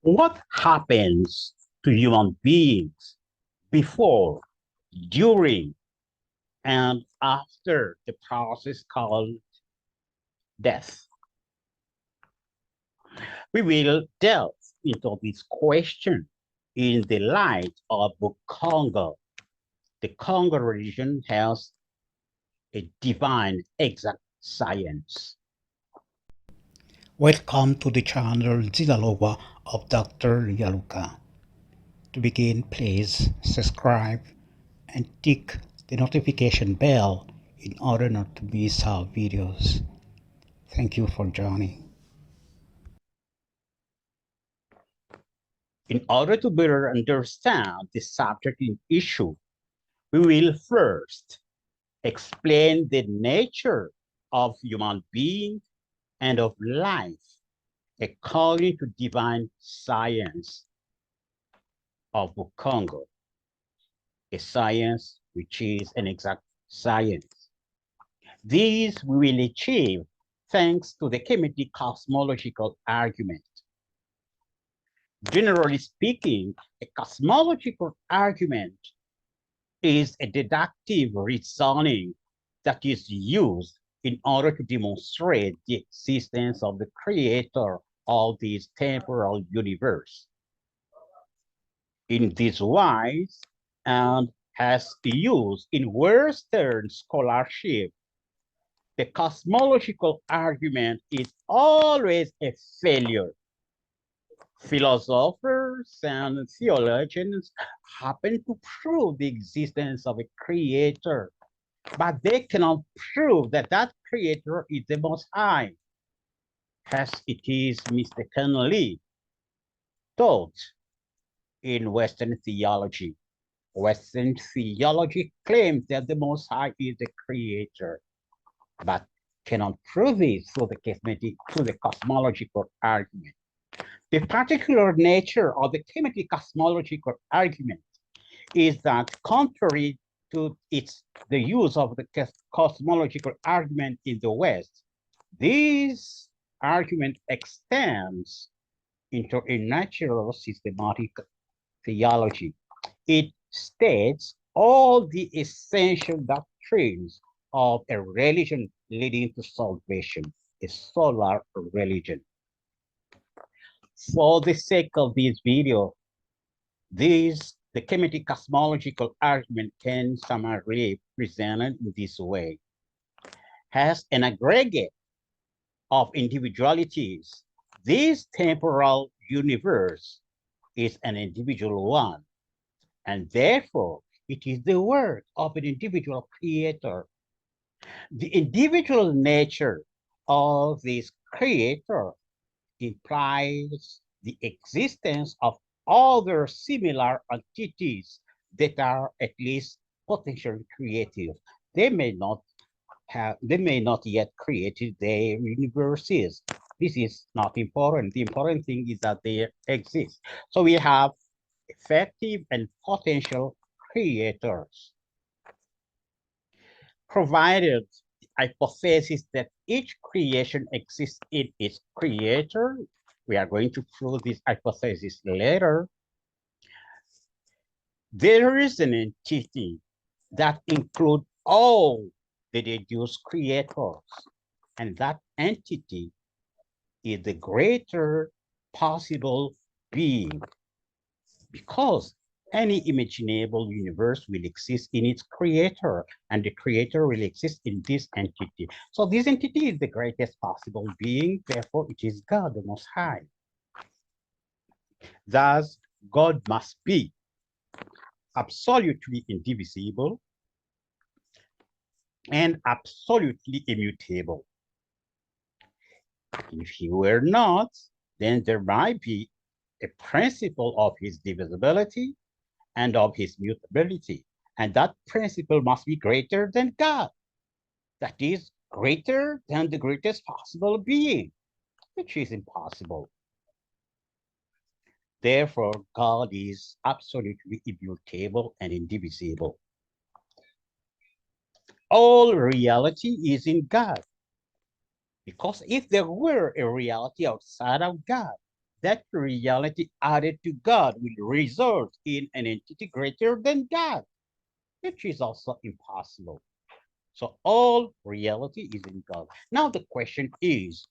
What happens to human beings before, during, and after the process called death? We will delve into this question in the light of Bukôngo. The Congo region has a divine exact science. Welcome to the channel Zilalowa of Dr. Yaluka. To begin, please subscribe and tick the notification bell in order not to miss our videos. Thank you for joining. In order to better understand the subject in issue, we will first explain the nature of human being and of life according to divine science of Kongo, a science which is an exact science. This we will achieve thanks to the chemical cosmological argument. Generally speaking, a cosmological argument is a deductive reasoning that is used in order to demonstrate the existence of the creator of this temporal universe. In this wise, and has used in Western scholarship, the cosmological argument is always a failure. Philosophers and theologians happen to prove the existence of a creator, but they cannot prove that that creator is the Most High, as it is mistakenly taught in Western theology. Western theology claims that the Most High is the creator, but cannot prove it through the cosmological argument. The particular nature of the chemical cosmological argument is that contrary to the use of the cosmological argument in the West, this argument extends into a natural systematic theology. It states all the essential doctrines of a religion leading to salvation, a solar religion. For the sake of this video, the chemical cosmological argument can summarily presented in this way. Has an aggregate of individualities, this temporal universe is an individual one, and therefore it is the work of an individual creator. The individual nature of this creator implies the existence of other similar entities that are at least potentially creative. They may not yet created their universes. This is not important. The important thing is that they exist. So we have effective and potential creators, provided the hypothesis that each creation exists in its creator. We are going to prove this hypothesis later. There is an entity that includes all the deduced creators, and that entity is the greater possible being, because any imaginable universe will exist in its creator, and the creator will exist in this entity. So this entity is the greatest possible being, therefore it is God, the Most High. Thus, God must be absolutely indivisible and absolutely immutable. If he were not, then there might be a principle of his divisibility and of his mutability. And that principle must be greater than God. That is, greater than the greatest possible being, which is impossible. Therefore, God is absolutely immutable and indivisible. All reality is in God. Because if there were a reality outside of God, that reality added to God will result in an entity greater than God, which is also impossible. So all reality is in God. Now the question is,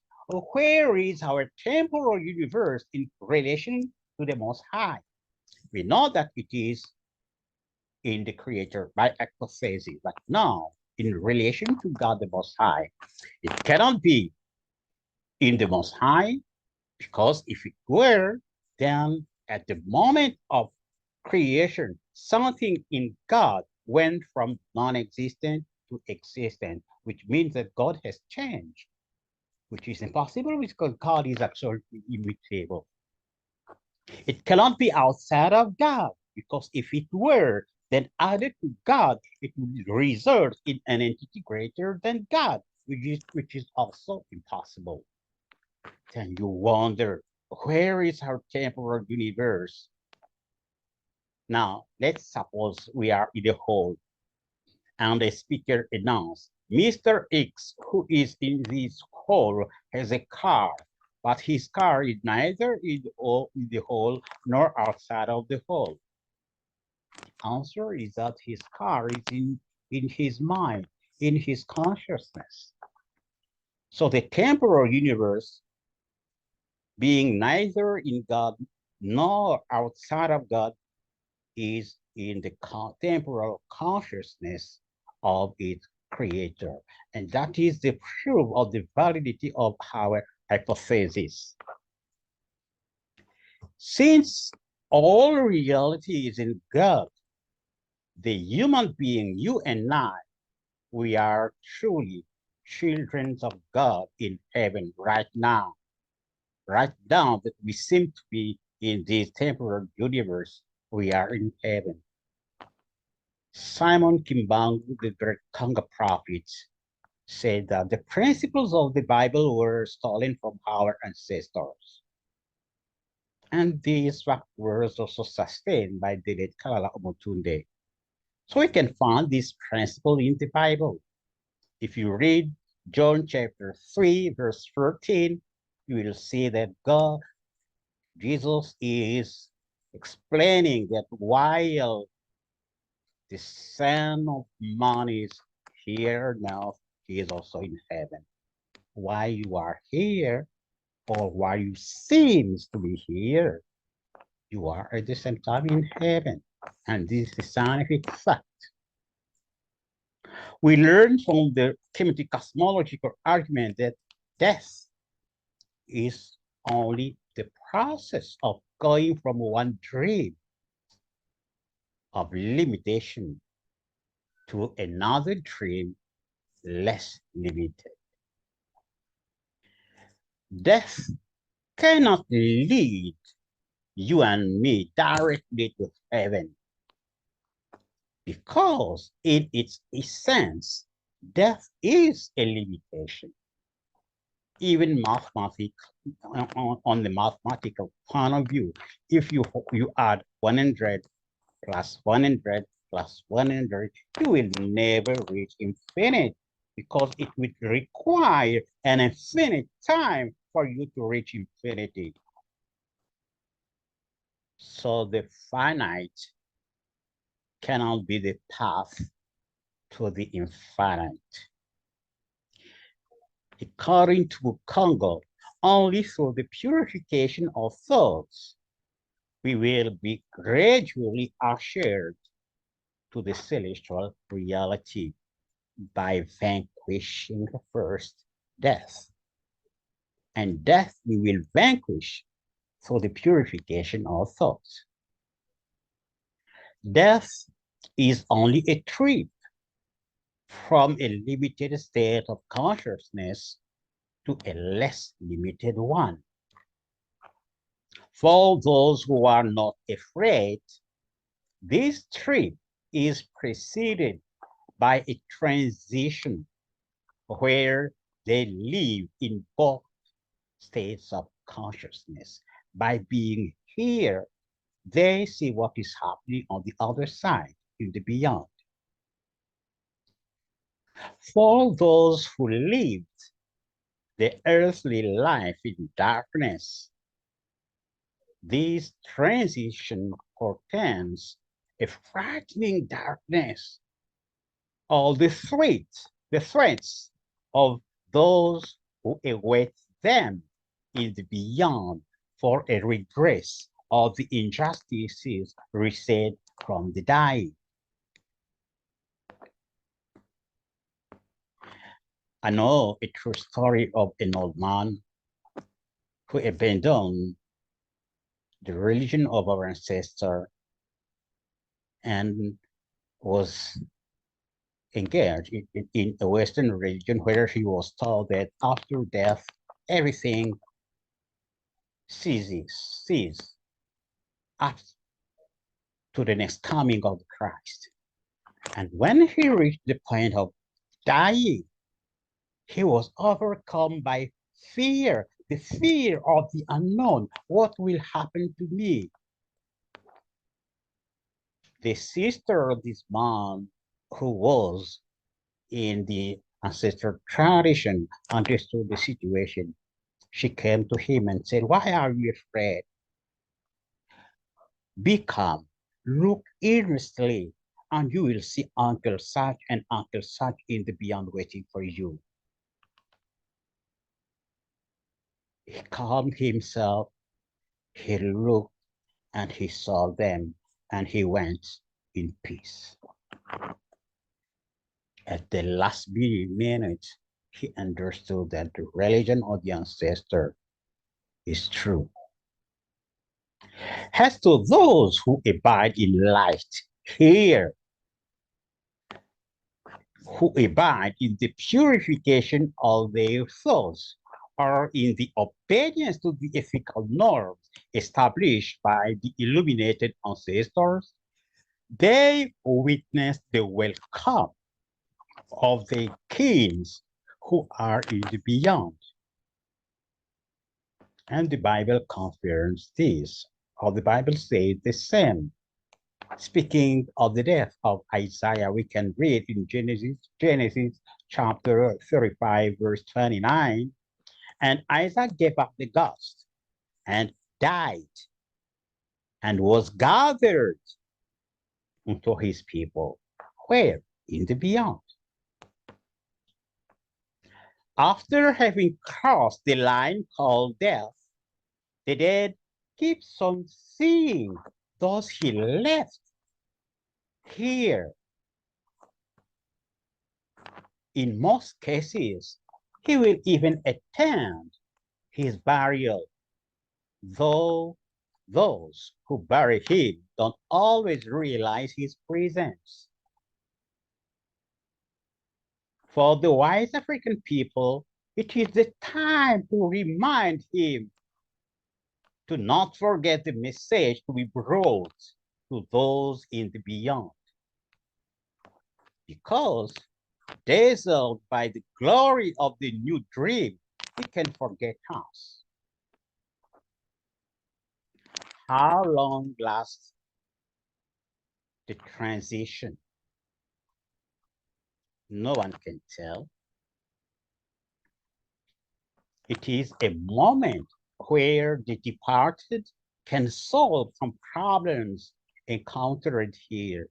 where is our temporal universe in relation to the Most High? We know that it is in the Creator by hypothesis, but now in relation to God the Most High, it cannot be in the Most High, because if it were, then at the moment of creation, something in God went from non-existent to existent, which means that God has changed, which is impossible because God is absolutely immutable. It cannot be outside of God, because if it were, then added to God, it would result in an entity greater than God, which is also impossible. Then you wonder, where is our temporal universe? Now, let's suppose we are in a hall and a speaker announced, Mr. X, who is in this hall, has a car, but his car is neither in the hall nor outside of the hall. The answer is that his car is in his mind, in his consciousness. So the temporal universe, being neither in God nor outside of God, is in the temporal consciousness of its creator. And that is the proof of the validity of our hypothesis. Since all reality is in God, the human being, you and I, we are truly children of God in heaven right now. Right now that we seem to be in this temporal universe, we are in heaven. Simon Kimbangu, the great Kongo prophet, said that the principles of the Bible were stolen from our ancestors. And these were also sustained by the late Kalala Omotunde. So we can find this principle in the Bible. If you read John chapter 3, verse 13, you will see that Jesus is explaining that while the Son of Man is here now, he is also in heaven. Why you are here, or why you seems to be here, you are at the same time in heaven. And this is a scientific fact. We learn from the Kemetic cosmological argument that death is only the process of going from one dream of limitation to another dream less limited. Death cannot lead you and me directly to heaven, because in its essence, death is a limitation. Even on the mathematical point of view, if you add 100 plus 100 plus 100, you will never reach infinite, because it would require an infinite time for you to reach infinity. So the finite cannot be the path to the infinite. According to Bukôngo, only through the purification of thoughts we will be gradually ushered to the celestial reality by vanquishing first death. And death we will vanquish through the purification of thoughts. Death is only a trip from a limited state of consciousness to a less limited one. For those who are not afraid, this trip is preceded by a transition where they live in both states of consciousness. By being here, they see what is happening on the other side, in the beyond. For those who lived the earthly life in darkness, This transition portends a frightening darkness. All the threats of those who await them in the beyond for a redress of the injustices recede from the dying. I know a true story of an old man who abandoned the religion of our ancestor and was engaged in a Western religion where he was told that after death, everything ceases up to the next coming of Christ. And when he reached the point of dying, he was overcome by fear, the fear of the unknown. What will happen to me? The sister of this man, who was in the ancestral tradition, understood the situation. She came to him and said, "Why are you afraid? Be calm, look earnestly, and you will see Uncle such and Uncle such in the beyond waiting for you." He calmed himself, he looked, and he saw them, and he went in peace. At the last minute, he understood that the religion of the ancestor is true. As to those who abide in light here, who abide in the purification of their thoughts, or in the obedience to the ethical norms established by the illuminated ancestors, they witness the welcome of the kings who are in the beyond. And the Bible confirms this, or the Bible says the same. Speaking of the death of Isaiah, we can read in Genesis chapter 35, verse 29, and Isaac gave up the ghost and died and was gathered unto his people. Where? In the beyond. After having crossed the line called death, the dead keeps on seeing those he left here. In most cases, he will even attend his burial, though those who bury him don't always realize his presence. For the wise African people, it is the time to remind him to not forget the message to be brought to those in the beyond. Because dazzled by the glory of the new dream, he can forget us. How long lasts the transition? No one can tell. It is a moment where the departed can solve some problems encountered here.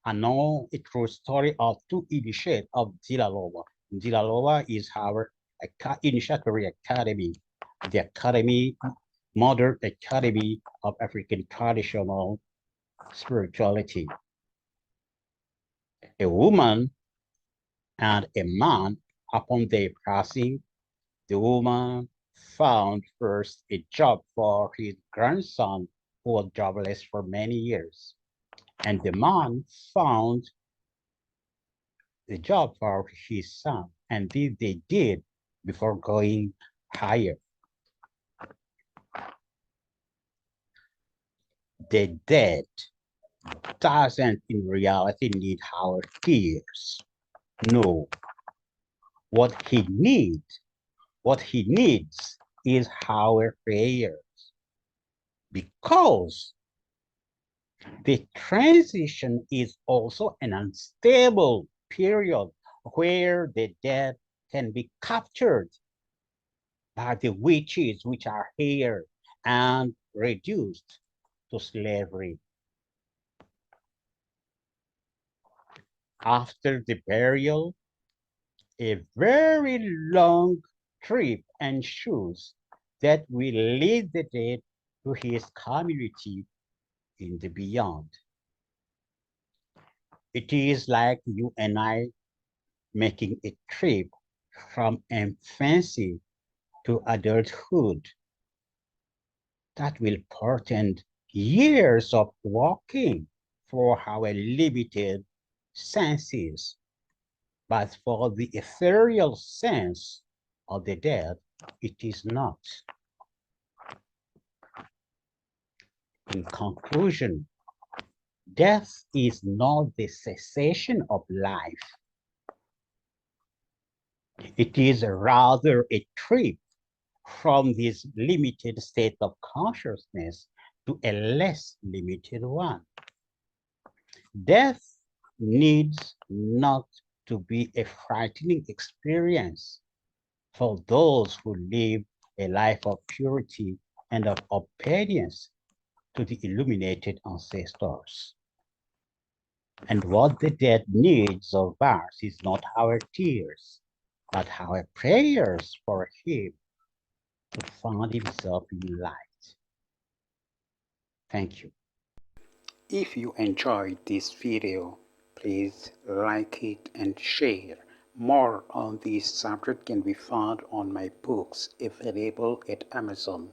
I know a true story of two initiates of Dilalowa. Dilalowa is our initiatory academy, the academy, modern academy of African traditional spirituality. A woman and a man, upon their passing, the woman found first a job for his grandson, who was jobless for many years. And the man found the job for his son, and this they did before going higher. The dead doesn't in reality need our tears. No, what he needs, is our prayers. Because the transition is also an unstable period where the dead can be captured by the witches which are here and reduced to slavery. After the burial, a very long trip ensues that will lead the dead to his community in the beyond. It is like you and I making a trip from infancy to adulthood that will portend years of walking for our limited senses. But for the ethereal sense of the dead, it is not. In conclusion, death is not the cessation of life. It is rather a trip from this limited state of consciousness to a less limited one. Death needs not to be a frightening experience for those who live a life of purity and of obedience to the illuminated ancestors. And what the dead needs of us is not our tears, but our prayers for him to find himself in light. Thank you. If you enjoyed this video, please like it and share. More on this subject can be found on my books available at Amazon.